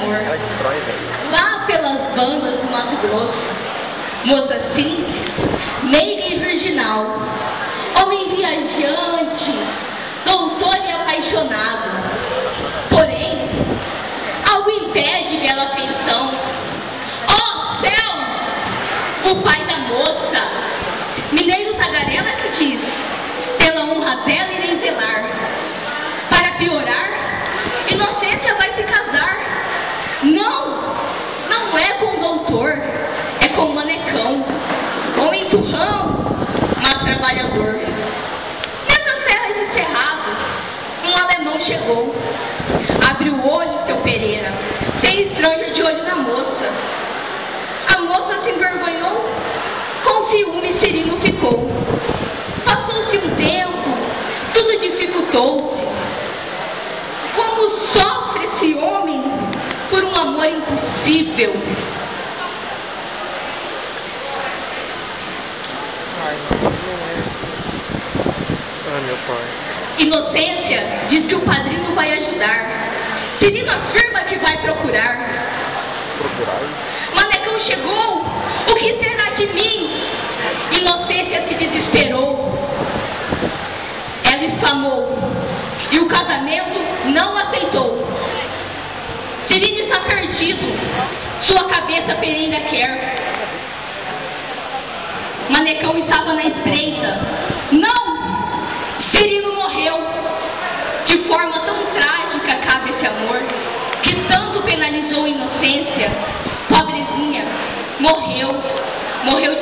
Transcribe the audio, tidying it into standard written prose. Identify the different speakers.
Speaker 1: amor.
Speaker 2: Ela destrói, velho.
Speaker 1: Lá pelas bandas do Mato Grosso, moça simples, meiga e virginal, homem viajante, doutor e apaixonado. Porém, algo impede bela afeição. Ó céu! O pai da moça, mineiro tagarela que diz, pela honra dela irei zelar. Para piorar, Inocência vai se casar. Não é com o doutor, é com o manecão, com o enturrão, mas trabalhador. Nessas terras de cerrado, um alemão chegou. Abriu o olho, seu Pereira, sem estranho de olho na moça. A moça se envergonhou, com ciúme Cirino ficou. Passou-se um tempo, tudo dificultou-se. Como sofre esse homem por um amor impossível?
Speaker 2: Ah, meu pai.
Speaker 1: Inocência diz que o padrinho vai ajudar. Cirino afirma que vai procurar.
Speaker 2: Procurar?
Speaker 1: Manecão chegou, o que será de mim? Inocência se desesperou. Ela exclamou, e o casamento não aceitou. Cirino está perdido, sua cabeça Pereira quer. Manecão estava na espreita. Não! Cirino morreu. De forma tão trágica acaba esse amor, que tanto penalizou a Inocência. Pobrezinha, morreu